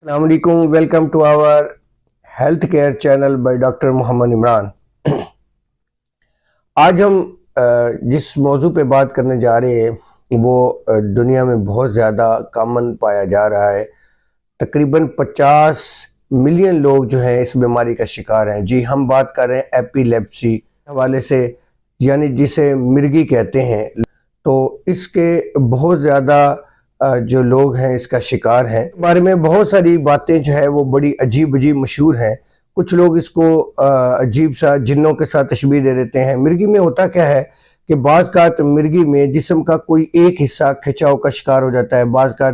अस्सलाम वालेकुम, welcome to our health care channel by doctor Mohammad Imran. आज हम जिस मौजू पे बात करने जा रहे हैं वो दुनिया में बहुत ज़्यादा कॉमन पाया जा रहा है। तकरीबन 50 मिलियन लोग जो हैं इस बीमारी का शिकार हैं। जी, हम बात कर रहे हैं एपिलेप्सी हवाले से, यानी जिसे मिर्गी कहते हैं। तो इसके बहुत ज़्यादा जो लोग हैं इसका शिकार हैं। इस बारे में बहुत सारी बातें जो है वो बड़ी अजीब अजीब मशहूर हैं। कुछ लोग इसको अजीब सा जिन्नों के साथ तशबीह दे देते हैं। मिर्गी में होता क्या है कि बाज़ का मिर्गी में जिस्म का कोई एक हिस्सा खिंचाव का शिकार हो जाता है। बाज़ का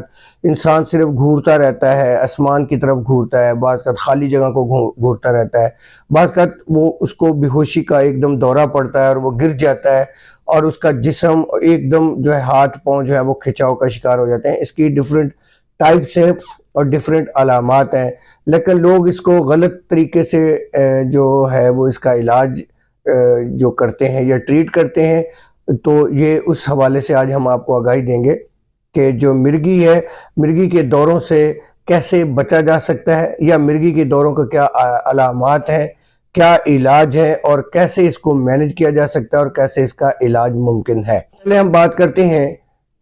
इंसान सिर्फ घूरता रहता है, आसमान की तरफ घूरता है, बाज़ का खाली जगह को घूरता रहता है, बाज़ का वो उसको बेहोशी का एकदम दौरा पड़ता है और वो गिर जाता है और उसका जिस्म एकदम जो है हाथ पाँव जो है वो खिंचाव का शिकार हो जाते हैं। इसकी डिफरेंट टाइप्स हैं और डिफरेंट अलामात हैं, लेकिन लोग इसको गलत तरीके से जो है वो इसका इलाज जो करते हैं या ट्रीट करते हैं। तो ये उस हवाले से आज हम आपको आगाही देंगे कि जो मिर्गी है, मिर्गी के दौरों से कैसे बचा जा सकता है या मिर्गी के दौरों का क्या अलामात हैं, क्या इलाज है और कैसे इसको मैनेज किया जा सकता है और कैसे इसका इलाज मुमकिन है। पहले हम बात करते हैं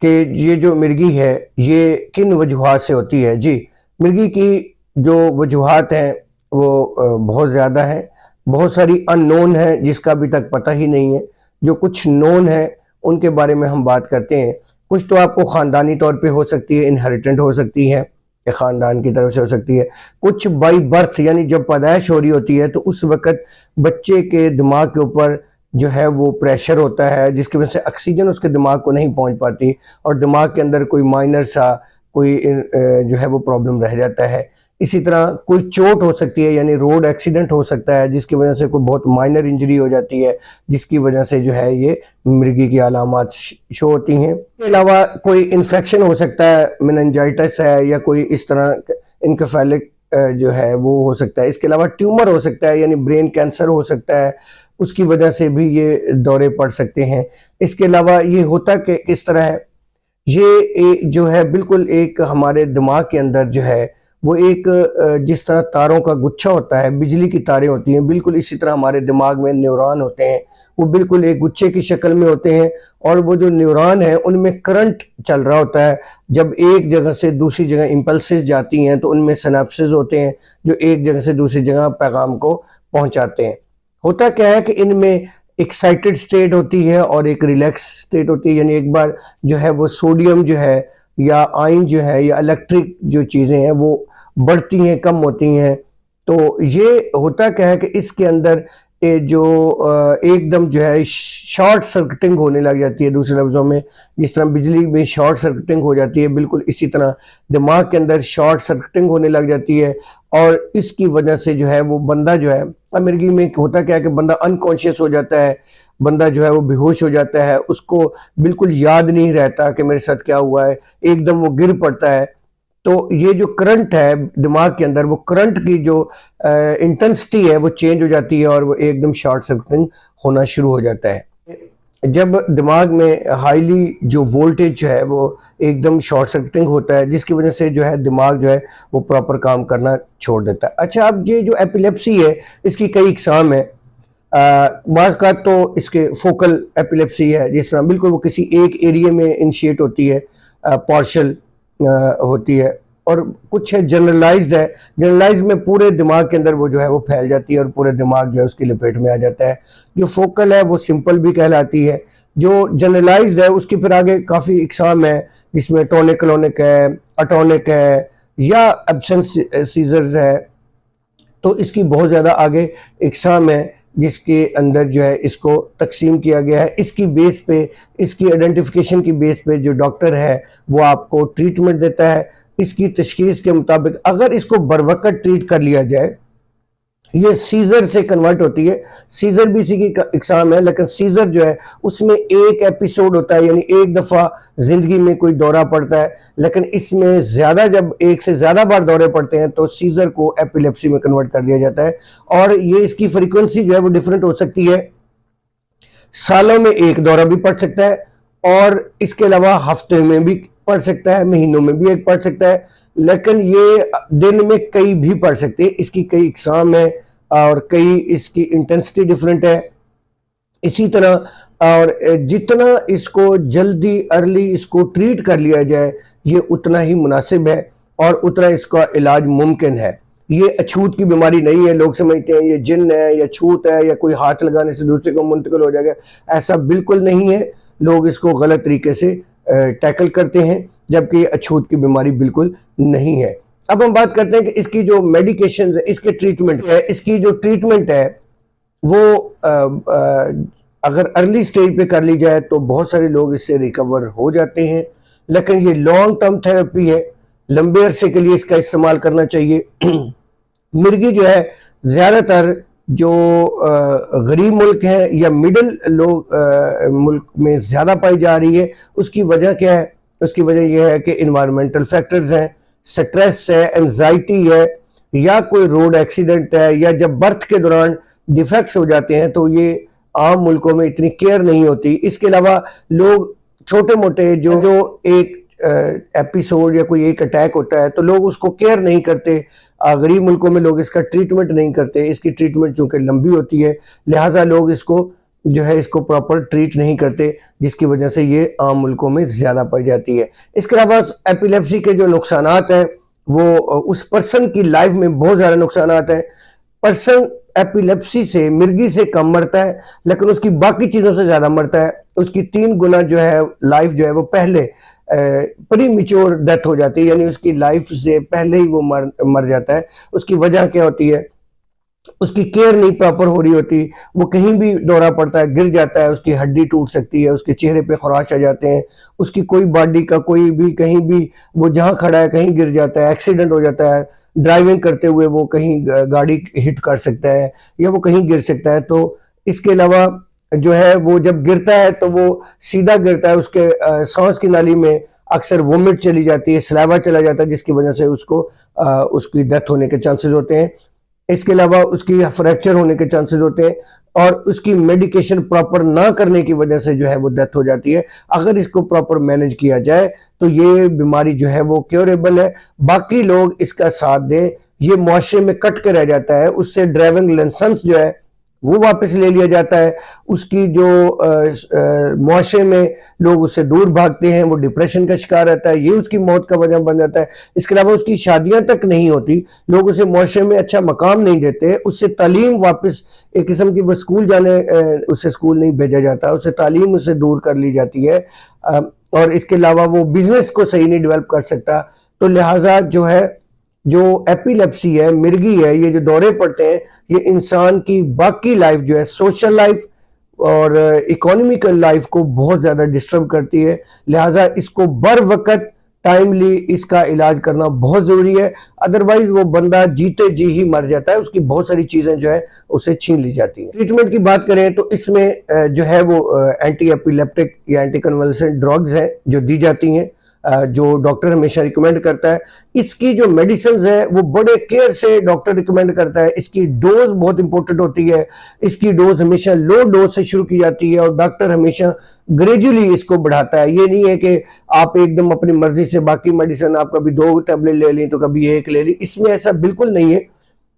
कि ये जो मिर्गी है ये किन वजूहात से होती है। जी, मिर्गी की जो वजूहात हैं वो बहुत ज़्यादा हैं। बहुत सारी अननोन है जिसका अभी तक पता ही नहीं है। जो कुछ नोन है उनके बारे में हम बात करते हैं। कुछ तो आपको ख़ानदानी तौर पे हो सकती है, इनहेरिटेंट हो सकती है, ख़ानदान की तरफ से हो सकती है। कुछ बाई बर्थ, यानी जब पैदाइश हो रही होती है तो उस वक़्त बच्चे के दिमाग के ऊपर जो है वो प्रेशर होता है जिसकी वजह से ऑक्सीजन उसके दिमाग को नहीं पहुंच पाती और दिमाग के अंदर कोई माइनर सा कोई जो है वो प्रॉब्लम रह जाता है। इसी तरह कोई चोट हो सकती है, यानी रोड एक्सीडेंट हो सकता है जिसकी वजह से कोई बहुत माइनर इंजरी हो जाती है, जिसकी वजह से जो है ये मिर्गी की अलामात शो होती हैं। इसके अलावा कोई इन्फेक्शन हो सकता है, मेनिंजाइटिस है या कोई इस तरह इनकेफेलिक जो है वो हो सकता है। इसके अलावा ट्यूमर हो सकता है, यानी ब्रेन कैंसर हो सकता है, उसकी वजह से भी ये दौरे पड़ सकते हैं। इसके अलावा ये होता कि किस तरह है, ये जो है बिल्कुल एक हमारे दिमाग के अंदर जो है वो एक जिस तरह तारों का गुच्छा होता है, बिजली की तारें होती हैं, बिल्कुल इसी तरह हमारे दिमाग में न्यूरॉन होते हैं। वो बिल्कुल एक गुच्छे की शक्ल में होते हैं और वो जो न्यूरॉन है उनमें करंट चल रहा होता है। जब एक जगह से दूसरी जगह इम्पल्सेस जाती हैं तो उनमें सिनेप्सेस होते हैं जो एक जगह से दूसरी जगह पैगाम को पहुंचाते हैं। होता क्या है कि इनमें एक्साइटेड स्टेट होती है और एक रिलैक्स स्टेट होती है, यानी एक बार जो है वो सोडियम जो है या आयन जो है या इलेक्ट्रिक जो चीज़ें हैं वो बढ़ती हैं, कम होती हैं। तो ये होता क्या है कि इसके अंदर जो एकदम जो है शॉर्ट सर्किटिंग होने लग जाती है। दूसरे लफ्ज़ों में, जिस तरह बिजली में शॉर्ट सर्किटिंग हो जाती है, बिल्कुल इसी तरह दिमाग के अंदर शॉर्ट सर्किटिंग होने लग जाती है और इसकी वजह से जो है वो बंदा जो है, मिर्गी में होता क्या है कि बंदा अनकॉन्शियस हो जाता है, बंदा जो है वो बेहोश हो जाता है, उसको बिल्कुल याद नहीं रहता कि मेरे साथ क्या हुआ है, एकदम वो गिर पड़ता है। तो ये जो करंट है दिमाग के अंदर, वो करंट की जो इंटेंसिटी है वो चेंज हो जाती है और वो एकदम शॉर्ट सर्किटिंग होना शुरू हो जाता है। जब दिमाग में हाईली जो वोल्टेज है वो एकदम शॉर्ट सर्किटिंग होता है जिसकी वजह से जो है दिमाग जो है वो प्रॉपर काम करना छोड़ देता है। अच्छा, अब ये जो एपिलेप्सी है इसकी कई इकसाम है। बाज़ का तो इसके फोकल एपिलेप्सी है, जिस तरह बिल्कुल वो किसी एक एरिया में इनिशिएट होती है, पार्शल होती है, और कुछ है जनरलाइज्ड है। जनरलाइज्ड में पूरे दिमाग के अंदर वो जो है वो फैल जाती है और पूरे दिमाग जो है उसकी लपेट में आ जाता है। जो फोकल है वो सिंपल भी कहलाती है। जो जनरलाइज्ड है उसकी फिर आगे काफ़ी इकसाम है जिसमें टोनिक क्लोनिक है, अटोनिक है या एब्सेंस सीजर्स है। तो इसकी बहुत ज़्यादा आगे इकसाम है जिसके अंदर जो है इसको तकसीम किया गया है। इसकी बेस पे, इसकी आइडेंटिफिकेशन की बेस पे जो डॉक्टर है वो आपको ट्रीटमेंट देता है। इसकी तशखीस के मुताबिक अगर इसको बरवक़्त ट्रीट कर लिया जाए, ये सीज़र से कन्वर्ट होती है। सीज़र भी इसी की इकसाम है, लेकिन सीज़र जो है उसमें एक एपिसोड होता है, यानी एक दफ़ा ज़िंदगी में कोई दौरा पड़ता है, लेकिन इसमें ज़्यादा, जब एक से ज़्यादा बार दौरे पड़ते हैं तो सीज़र को एपिलेप्सी में कन्वर्ट कर दिया जाता है। और ये इसकी फ्रीक्वेंसी जो है वो डिफरेंट हो सकती है। सालों में एक दौरा भी पड़ सकता है और इसके अलावा हफ्ते में भी पड़ सकता है, महीनों में भी एक पड़ सकता है, लेकिन ये दिन में कई भी पढ़ सकते हैं। इसकी कई इकसाम है और कई इसकी इंटेंसिटी डिफरेंट है। इसी तरह और जितना इसको जल्दी अर्ली इसको ट्रीट कर लिया जाए ये उतना ही मुनासिब है और उतना इसका इलाज मुमकिन है। ये अछूत की बीमारी नहीं है। लोग समझते हैं ये जिन है या छूत है या कोई हाथ लगाने से दूसरे को मुंतकिल हो जाएगा, ऐसा बिल्कुल नहीं है। लोग इसको गलत तरीके से टैकल करते हैं, जबकि ये अछूत की बीमारी बिल्कुल नहीं है। अब हम बात करते हैं कि इसकी जो मेडिकेशन है, इसके ट्रीटमेंट है, इसकी जो ट्रीटमेंट है वो अगर अर्ली स्टेज पे कर ली जाए तो बहुत सारे लोग इससे रिकवर हो जाते हैं। लेकिन ये लॉन्ग टर्म थेरेपी है, लंबे अरसे के लिए इसका इस्तेमाल करना चाहिए। मिर्गी जो है ज़्यादातर जो गरीब मुल्क है या मिडिल लोग मुल्क में ज़्यादा पाई जा रही है। उसकी वजह क्या है? उसकी वजह यह है कि इन्वायरमेंटल फैक्टर्स हैं, स्ट्रेस है, एंजाइटी है, या कोई रोड एक्सीडेंट है, या जब बर्थ के दौरान डिफेक्ट्स हो जाते हैं तो ये आम मुल्कों में इतनी केयर नहीं होती। इसके अलावा लोग छोटे मोटे जो एक एपिसोड या कोई एक अटैक होता है तो लोग उसको केयर नहीं करते। गरीब मुल्कों में लोग इसका ट्रीटमेंट नहीं करते। इसकी ट्रीटमेंट चूँकि लंबी होती है, लिहाजा लोग इसको जो है इसको प्रॉपर ट्रीट नहीं करते, जिसकी वजह से ये आम मुल्कों में ज़्यादा पाई जाती है। इसके अलावा एपिलेप्सी के जो नुकसानात हैं वो उस पर्सन की लाइफ में बहुत ज़्यादा नुकसानात हैं। पर्सन एपिलेप्सी से मिर्गी से कम मरता है, लेकिन उसकी बाकी चीज़ों से ज़्यादा मरता है। उसकी 3 गुना जो है लाइफ जो है वो पहले प्री मिच्योर डेथ हो जाती है, यानी उसकी लाइफ से पहले ही वो मर जाता है। उसकी वजह क्या होती है? उसकी केयर नहीं प्रॉपर हो रही होती। वो कहीं भी दौरा पड़ता है, गिर जाता है, उसकी हड्डी टूट सकती है, उसके चेहरे पे खराश आ जाते हैं, उसकी कोई बॉडी का कोई भी कहीं भी वो जहाँ खड़ा है कहीं गिर जाता है, एक्सीडेंट हो जाता है। ड्राइविंग करते हुए वो कहीं गाड़ी हिट कर सकता है या वो कहीं गिर सकता है। तो इसके अलावा जो है वो जब गिरता है तो वो सीधा गिरता है, उसके सांस की नाली में अक्सर वोमिट चली जाती है, सलाइवा चला जाता है, जिसकी वजह से उसको उसकी डेथ होने के चांसेस होते हैं। इसके अलावा उसकी फ्रैक्चर होने के चांसेस होते हैं और उसकी मेडिकेशन प्रॉपर ना करने की वजह से जो है वो डेथ हो जाती है। अगर इसको प्रॉपर मैनेज किया जाए तो ये बीमारी जो है वो क्योरेबल है। बाकी लोग इसका साथ दें, ये मुआशरे में कट के रह जाता है। उससे ड्राइविंग लाइसेंस जो है वो वापस ले लिया जाता है। उसकी जो मुआशरे में लोग उससे दूर भागते हैं, वो डिप्रेशन का शिकार रहता है, ये उसकी मौत का वजह बन जाता है। इसके अलावा उसकी शादियां तक नहीं होती, लोग उसे मुआशरे में अच्छा मकाम नहीं देते, उससे तालीम वापस एक किस्म की वो स्कूल जाने उससे स्कूल नहीं भेजा जाता, उससे तालीम उससे दूर कर ली जाती है और इसके अलावा वो बिजनेस को सही नहीं डेवलप कर सकता। तो लिहाजा जो है जो एपिलेप्सी है, मिर्गी है, ये जो दौरे पड़ते हैं ये इंसान की बाकी लाइफ जो है सोशल लाइफ और इकोनॉमिकल लाइफ को बहुत ज़्यादा डिस्टर्ब करती है। लिहाजा इसको बर वक्त टाइमली इसका इलाज करना बहुत ज़रूरी है, अदरवाइज वो बंदा जीते जी ही मर जाता है, उसकी बहुत सारी चीज़ें जो है उसे छीन ली जाती हैं। ट्रीटमेंट की बात करें तो इसमें जो है वो एंटी एपिलेप्टिक या एंटी कन्वल्सेंट ड्रग्स हैं जो दी जाती हैं, जो डॉक्टर हमेशा रिकमेंड करता है। इसकी जो मेडिसिन है वो बड़े केयर से डॉक्टर रिकमेंड करता है। इसकी डोज बहुत इंपॉर्टेंट होती है। इसकी डोज हमेशा लो डोज से शुरू की जाती है और डॉक्टर हमेशा ग्रेजुअली इसको बढ़ाता है। ये नहीं है कि आप एकदम अपनी मर्जी से बाकी मेडिसिन आप कभी 2 टैबलेट ले ली तो कभी 1 ले ली, इसमें ऐसा बिल्कुल नहीं है।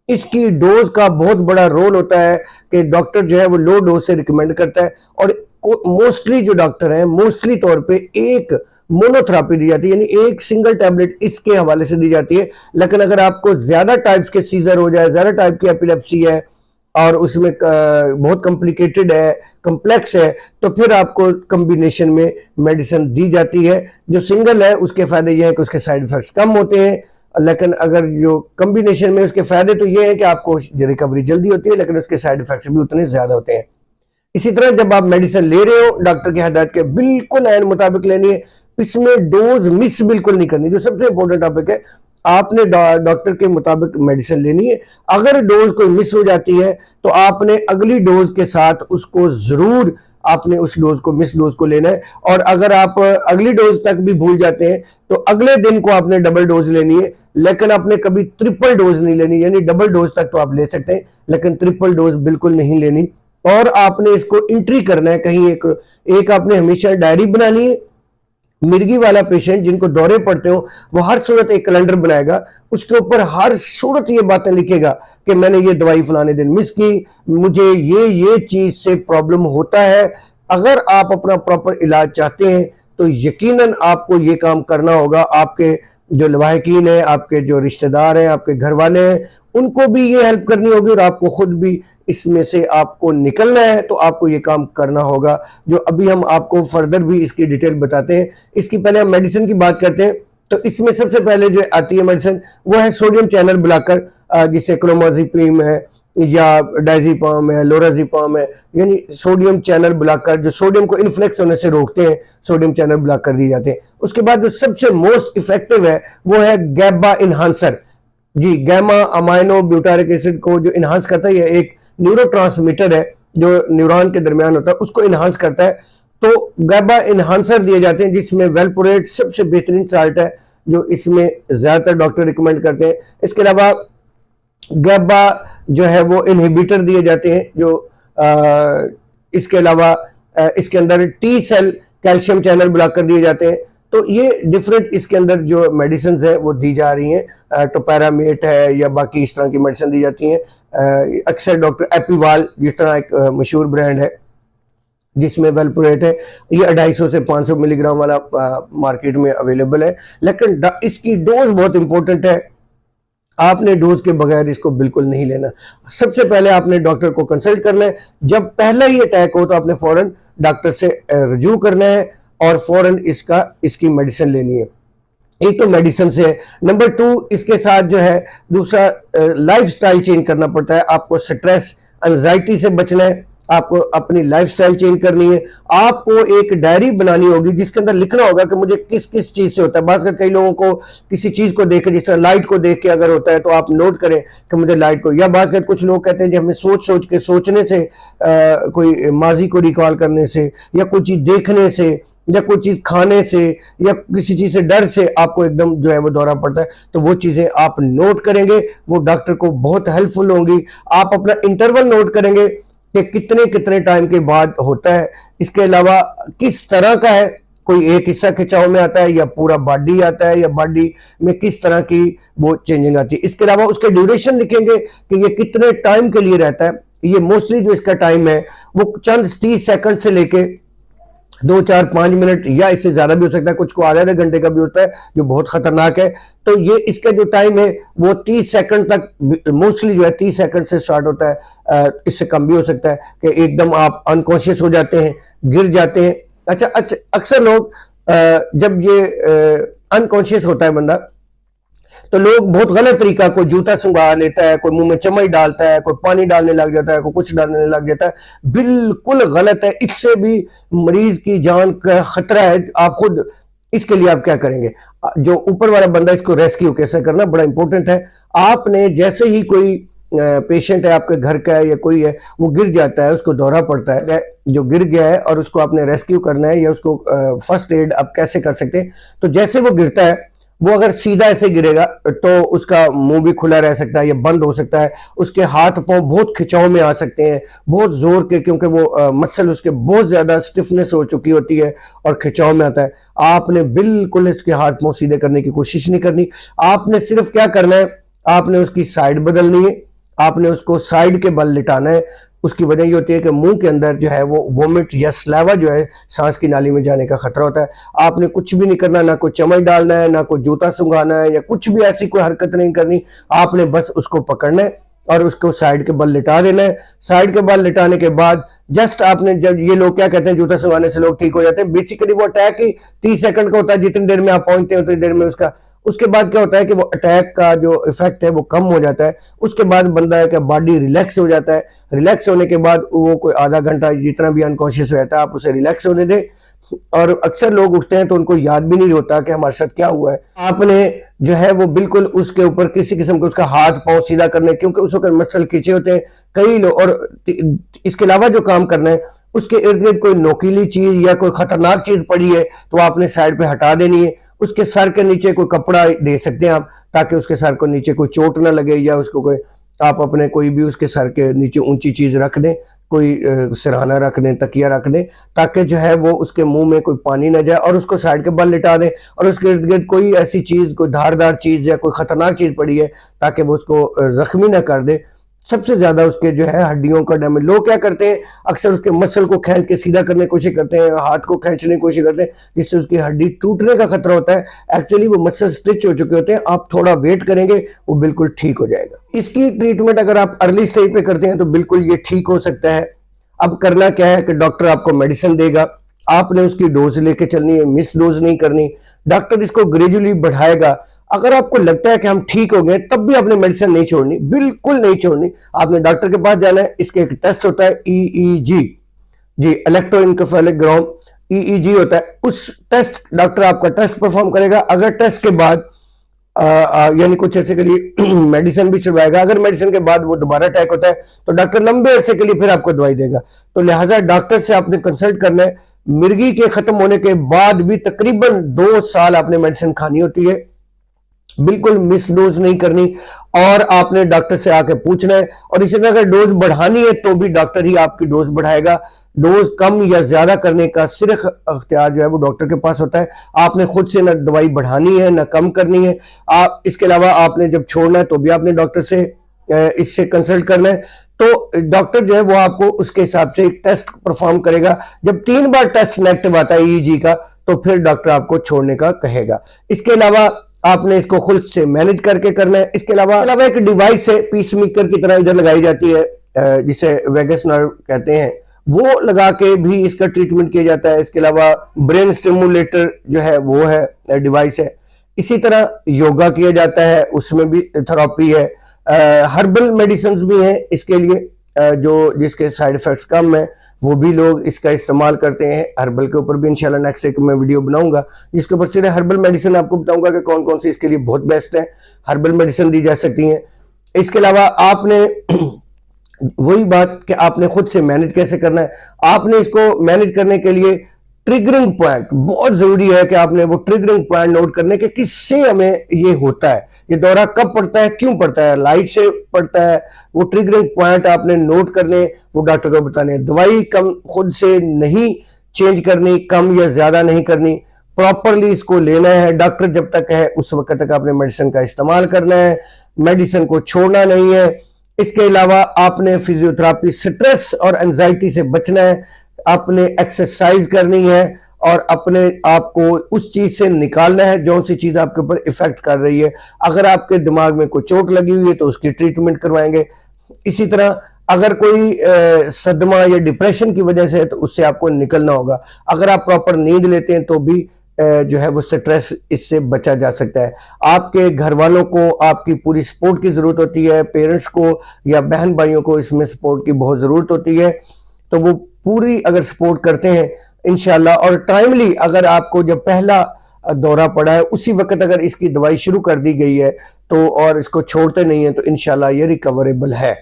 इसकी डोज का बहुत बड़ा रोल होता है कि डॉक्टर जो है वो लो डोज से रिकमेंड करता है और मोस्टली जो डॉक्टर हैं मोस्टली तौर पे एक मोनोथेरापी दी जाती है, यानी एक सिंगल टैबलेट इसके हवाले से दी जाती है। लेकिन अगर आपको ज्यादा टाइप्स के सीजर हो जाए, ज्यादा टाइप की एपिलेप्सी है और उसमें बहुत कॉम्प्लिकेटेड है, कम्प्लेक्स है, तो फिर आपको कॉम्बिनेशन में मेडिसिन दी जाती है। जो सिंगल है उसके फायदे ये हैं कि उसके साइड इफेक्ट्स कम होते हैं, लेकिन अगर जो कॉम्बिनेशन में उसके फायदे तो ये है कि आपको रिकवरी जल्दी होती है, लेकिन उसके साइड इफेक्ट्स भी उतने ज्यादा होते हैं। इसी तरह जब आप मेडिसिन ले रहे हो डॉक्टर की हिदायत के बिल्कुल ऐन मुताबिक लेनी है, इसमें डोज मिस बिल्कुल नहीं करनी। जो सबसे इंपॉर्टेंट टॉपिक है, आपने डॉक्टर के मुताबिक मेडिसिन लेनी है। अगर डोज कोई मिस हो जाती है तो आपने अगली डोज के साथ उसको जरूर आपने उस डोज को मिस डोज को लेना है। और अगर आप अगली डोज तक भी भूल जाते हैं तो अगले दिन को आपने डबल डोज लेनी है, लेकिन आपने कभी ट्रिपल डोज नहीं लेनी। यानी डबल डोज तक तो आप ले सकते हैं लेकिन ट्रिपल डोज बिल्कुल नहीं लेनी। और आपने इसको एंट्री करना है कहीं, एक आपने हमेशा डायरी बनानी है मिर्गी वाला पेशेंट जिनको दौरे पड़ते हो, वो हर सूरत एक कैलेंडर बनाएगा, उसके ऊपर हर सूरत ये बातें लिखेगा कि मैंने ये दवाई फलाने दिन मिस की, मुझे ये चीज से प्रॉब्लम होता है। अगर आप अपना प्रॉपर इलाज चाहते हैं तो यकीनन आपको ये काम करना होगा। आपके जो लवाहिकीन है, आपके जो रिश्तेदार हैं, आपके घर वाले हैं, उनको भी ये हेल्प करनी होगी और आपको खुद भी इसमें से आपको निकलना है, तो आपको ये काम करना होगा, जो अभी हम आपको फर्दर भी इसकी डिटेल बताते हैं। इसकी पहले हम मेडिसिन की बात करते हैं। तो इसमें सबसे पहले जो आती है मेडिसिन वो है सोडियम चैनल ब्लॉकर, जिसे क्लोमाज़ेपिम है या डायज़ेपाम है, लोराज़ेपाम है, यानी सोडियम चैनल ब्लॉकर जो सोडियम को इन्फ्लेक्स होने से रोकते हैं, सोडियम चैनल ब्लॉकर दिए जाते हैं। उसके बाद जो सबसे मोस्ट इफेक्टिव है वो है गैबा इन्हांसर। जी, गैमा अमाइनो ब्यूटारिक एसिड को जो इन्हांस करता है, यह एक न्यूरोट्रांसमीटर है जो न्यूरॉन के दरमियान होता है, उसको इन्हांस करता है। तो गैबा इन्हांसर दिए जाते हैं, जिसमें वेलपोरेट सबसे बेहतरीन साल्ट है जो इसमें ज्यादातर डॉक्टर रिकमेंड करते हैं। इसके अलावा गैबा जो है वो इनहिबिटर दिए जाते हैं, जो इसके अलावा इसके अंदर T cell calcium channel blocker दिए जाते हैं। तो ये डिफरेंट इसके अंदर जो मेडिसिन है वो दी जा रही हैं। टोपैरामेट है या बाकी इस तरह की मेडिसिन दी जाती हैं। अक्सर डॉक्टर एपीवाल जिस तरह एक मशहूर ब्रांड है जिसमें वेलपोरेट है, ये 250 से 500 मिलीग्राम वाला मार्केट में अवेलेबल है। लेकिन इसकी डोज बहुत इंपॉर्टेंट है, आपने डोज के बगैर इसको बिल्कुल नहीं लेना। सबसे पहले आपने डॉक्टर को कंसल्ट करना है। जब पहला ही अटैक हो तो आपने फौरन डॉक्टर से रजू करना है और फौरन इसकी मेडिसिन लेनी है। एक तो मेडिसिन से है। नंबर 2, इसके साथ जो है दूसरा लाइफस्टाइल चेंज करना पड़ता है। आपको स्ट्रेस एंजाइटी से बचना है, आपको अपनी लाइफस्टाइल चेंज करनी है। आपको एक डायरी बनानी होगी जिसके अंदर लिखना होगा कि मुझे किस किस चीज से होता है। बात कर कई लोगों को किसी चीज को देख के, जिस तरह लाइट को देख के अगर होता है तो आप नोट करें कि मुझे लाइट को, या बात कर कुछ लोग कहते हैं कि हमें सोच के सोचने से, कोई माजी को रिकॉल करने से, या कोई चीज देखने से, या कोई चीज खाने से, या किसी चीज से डर से आपको एकदम जो है वो दौरा पड़ता है। तो वो चीजें आप नोट करेंगे, वो डॉक्टर को बहुत हेल्पफुल होंगी। आप अपना इंटरवल नोट करेंगे कि कितने कितने टाइम के बाद होता है। इसके अलावा किस तरह का है, कोई एक हिस्सा खिंचाव में आता है या पूरा बॉडी आता है, या बॉडी में किस तरह की वो चेंजिंग आती है। इसके अलावा उसके ड्यूरेशन लिखेंगे कि ये कितने टाइम के लिए रहता है। ये मोस्टली जो इसका टाइम है वो चंद 30 सेकंड से लेके 2, 4, 5 मिनट या इससे ज्यादा भी हो सकता है। कुछ को आधे घंटे का भी होता है जो बहुत खतरनाक है। तो ये इसका जो टाइम है वो 30 सेकंड तक, मोस्टली जो है 30 सेकंड से स्टार्ट होता है। इससे कम भी हो सकता है कि एकदम आप अनकॉन्शियस हो जाते हैं, गिर जाते हैं। अच्छा, अक्सर लोग जब ये अनकॉन्शियस होता है बंदा, तो लोग बहुत गलत तरीका, कोई जूता सुंघा लेता है, कोई मुंह में चम्मच डालता है, कोई पानी डालने लग जाता है, कोई कुछ डालने लग जाता है। बिल्कुल गलत है। इससे भी मरीज की जान का खतरा है। आप खुद इसके लिए आप क्या करेंगे, जो ऊपर वाला बंदा, इसको रेस्क्यू कैसे करना बड़ा इंपॉर्टेंट है। आपने जैसे ही कोई पेशेंट है आपके घर का है या कोई है, वो गिर जाता है, उसको दौरा पड़ता है, जो गिर गया है, और उसको आपने रेस्क्यू करना है या उसको फर्स्ट एड आप कैसे कर सकते हैं। तो जैसे वो गिरता है, वो अगर सीधा ऐसे गिरेगा तो उसका मुंह भी खुला रह सकता है या बंद हो सकता है। उसके हाथ पांव बहुत खिंचाव में आ सकते हैं, बहुत जोर के, क्योंकि वो मसल उसके बहुत ज्यादा स्टिफनेस हो चुकी होती है और खिंचाव में आता है। आपने बिल्कुल इसके हाथ पांव सीधे करने की कोशिश नहीं करनी। आपने सिर्फ क्या करना है, आपने उसकी साइड बदलनी है, आपने उसको साइड के बल लिटाना है। उसकी वजह ये होती है कि मुंह के अंदर जो है वो वोमिट या स्लावा जो है सांस की नाली में जाने का खतरा होता है। आपने कुछ भी नहीं करना, ना कोई चम्मच डालना है, ना कोई जूता सुंघाना है, या कुछ भी ऐसी कोई हरकत नहीं करनी। आपने बस उसको पकड़ना है और उसको साइड के बल लिटा देना है। साइड के बल लिटाने के बाद जस्ट आपने, जब ये लोग क्या कहते हैं जूता सुंघाने से लोग ठीक हो जाते हैं, बेसिकली वो अटैक ही 30 सेकंड का होता है। जितनी देर में आप पहुंचते हैं उतनी देर में उसके बाद क्या होता है कि वो अटैक का जो इफेक्ट है वो कम हो जाता है। उसके बाद बंदा है कि बॉडी रिलैक्स हो जाता है। रिलैक्स होने के बाद वो कोई आधा घंटा जितना भी अनकॉन्शियस रहता है, आप उसे रिलैक्स होने दें। और अक्सर लोग उठते हैं तो उनको याद भी नहीं होता कि हमारे साथ क्या हुआ है। आपने जो है वो बिल्कुल उसके ऊपर किसी किस्म का उसका हाथ पांव सीधा करने, क्योंकि उस वक्त मसल खींचे होते हैं कई लोग। और इसके अलावा जो काम करना है, उसके इर्द गिर्द कोई नोकीली चीज या कोई खतरनाक चीज पड़ी है तो आपने साइड पे हटा देनी है। उसके सर के नीचे कोई कपड़ा दे सकते हैं आप, ताकि उसके सर को नीचे कोई चोट ना लगे, या उसको कोई, आप अपने कोई भी उसके सर के नीचे ऊंची चीज रख दें, कोई सिरहाना रख दें, तकिया रख दें, ताकि जो है वो उसके मुंह में कोई पानी ना जाए, और उसको साइड के बल लिटा दें, और उसके इर्द गिर्द कोई ऐसी चीज़, कोई धारदार चीज़ या कोई ख़तरनाक चीज़ पड़ी है ताकि वो उसको ज़ख्मी ना कर दे। सबसे ज़्यादा उसके जो है हड्डियों का डैमेज, लोग क्या करते हैं अक्सर उसके मसल को खींच के सीधा करने की कोशिश करते हैं, हाथ को खींचने की कोशिश करते हैं, जिससे उसकी हड्डी टूटने का खतरा होता है। एक्चुअली वो मसल स्टिच हो चुके होते हैं, आप थोड़ा वेट करेंगे वो बिल्कुल ठीक हो जाएगा। इसकी ट्रीटमेंट अगर आप अर्ली स्टेज पे करते हैं तो बिल्कुल ये ठीक हो सकता है। अब करना क्या है कि डॉक्टर आपको मेडिसिन देगा, आपने उसकी डोज लेके चलनी है, मिस डोज नहीं करनी। डॉक्टर इसको ग्रेजुअली बढ़ाएगा। अगर आपको लगता है कि हम ठीक हो गए तब भी आपने मेडिसिन नहीं छोड़नी, बिल्कुल नहीं छोड़नी। आपने डॉक्टर के पास जाना है। इसके एक टेस्ट होता है EEG, जी, इलेक्ट्रोएन्केफेलोग्राम, EEG होता है। उस टेस्ट, डॉक्टर आपका टेस्ट परफॉर्म करेगा। अगर टेस्ट के बाद यानी कुछ अर्से के लिए मेडिसिन भी छुड़वाएगा। अगर मेडिसिन के बाद वो दोबारा अटैक होता है तो डॉक्टर लंबे अरसे के लिए फिर आपको दवाई देगा। तो लिहाजा डॉक्टर से आपने कंसल्ट करना है। मिर्गी के खत्म होने के बाद भी तकरीबन 2 साल आपने मेडिसिन खानी होती है, बिल्कुल मिस डोज नहीं करनी, और आपने डॉक्टर से आके पूछना है। और इसी तरह अगर डोज बढ़ानी है तो भी डॉक्टर ही आपकी डोज बढ़ाएगा। डोज कम या ज्यादा करने का सिर्फ अख्तियार जो है वो डॉक्टर के पास होता है। आपने खुद से ना दवाई बढ़ानी है ना कम करनी है। आप इसके अलावा आपने जब छोड़ना है तो भी आपने डॉक्टर से इससे कंसल्ट करना है। तो डॉक्टर जो है वो आपको उसके हिसाब से एक टेस्ट परफॉर्म करेगा। जब 3 बार टेस्ट नेगेटिव आता है EEG का तो फिर डॉक्टर आपको छोड़ने का कहेगा। इसके अलावा आपने इसको खुद से मैनेज करके करना है। इसके अलावा एक डिवाइस है, पीस मेकर की तरह इधर लगाई जाती है, जिसे वेगस नर्व कहते हैं, वो लगा के भी इसका ट्रीटमेंट किया जाता है। इसके अलावा ब्रेन स्टिमुलेटर जो है वो है, डिवाइस है। इसी तरह योगा किया जाता है, उसमें भी थेरेपी है। हर्बल मेडिसिन भी हैं इसके लिए, जो जिसके साइड इफेक्ट्स कम है, वो भी लोग इसका इस्तेमाल करते हैं। हर्बल के ऊपर भी इंशाल्लाह नेक्स्ट एक मैं वीडियो बनाऊंगा जिसके ऊपर सिर्फ हर्बल मेडिसिन आपको बताऊंगा कि कौन कौन सी इसके लिए बहुत बेस्ट है, हर्बल मेडिसिन दी जा सकती हैं। इसके अलावा आपने वही बात कि आपने खुद से मैनेज कैसे करना है। आपने इसको मैनेज करने के लिए ट्रिगरिंग पॉइंट बहुत जरूरी है कि आपने वो ट्रिगरिंग पॉइंट नोट करने के, किससे हमें ये होता है, ये दौरा कब पड़ता है, क्यों पड़ता है, लाइट से पड़ता है, वो ट्रिगरिंग पॉइंट आपने नोट करने, वो डॉक्टर को बताने। दवाई कम खुद से नहीं चेंज करनी, कम या ज्यादा नहीं करनी, प्रॉपरली इसको लेना है। डॉक्टर जब तक है उस वक्त तक आपने मेडिसिन का इस्तेमाल करना है, मेडिसिन को छोड़ना नहीं है। इसके अलावा आपने फिजियोथेरेपी, स्ट्रेस और एंजाइटी से बचना है, आपने एक्सरसाइज करनी है और अपने आप को उस चीज से निकालना है जो सी चीज आपके ऊपर इफेक्ट कर रही है। अगर आपके दिमाग में कोई चोट लगी हुई है तो उसकी ट्रीटमेंट करवाएंगे। इसी तरह अगर कोई सदमा या डिप्रेशन की वजह से है तो उससे आपको निकलना होगा। अगर आप प्रॉपर नींद लेते हैं तो भी जो है वो स्ट्रेस इससे बचा जा सकता है। आपके घर वालों को आपकी पूरी सपोर्ट की जरूरत होती है, पेरेंट्स को या बहन भाइयों को इसमें सपोर्ट की बहुत जरूरत होती है। तो वो पूरी अगर सपोर्ट करते हैं इंशाल्लाह, और टाइमली अगर आपको जब पहला दौरा पड़ा है उसी वक्त अगर इसकी दवाई शुरू कर दी गई है तो, और इसको छोड़ते नहीं है तो इंशाल्लाह ये रिकवरेबल है।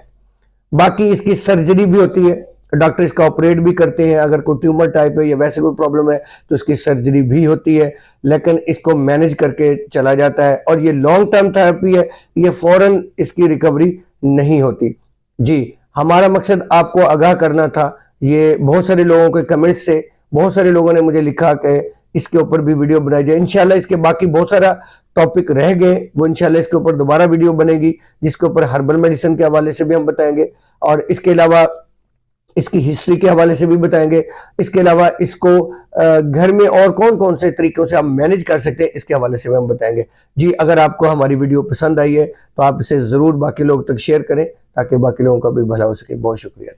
बाकी इसकी सर्जरी भी होती है, डॉक्टर इसका ऑपरेट भी करते हैं। अगर कोई ट्यूमर टाइप है या वैसे कोई प्रॉब्लम है तो इसकी सर्जरी भी होती है, लेकिन इसको मैनेज करके चला जाता है। और ये लॉन्ग टर्म थेरेपी है, ये फौरन इसकी रिकवरी नहीं होती। जी, हमारा मकसद आपको आगाह करना था। ये बहुत सारे लोगों के कमेंट्स से बहुत सारे लोगों ने मुझे लिखा कि इसके ऊपर भी वीडियो बनाई जाए। इंशाल्लाह इसके बाकी बहुत सारा टॉपिक रह गए, वो इंशाल्लाह इसके ऊपर दोबारा वीडियो बनेगी जिसके ऊपर हर्बल मेडिसिन के हवाले से भी हम बताएंगे, और इसके अलावा इसकी हिस्ट्री के हवाले से भी बताएंगे। इसके अलावा इसको घर में और कौन कौन से तरीकों से आप मैनेज कर सकते हैं इसके हवाले से भी हम बताएंगे। जी, अगर आपको हमारी वीडियो पसंद आई है तो आप इसे ज़रूर बाकी लोगों तक शेयर करें ताकि बाकी लोगों का भी भला हो सके। बहुत शुक्रिया।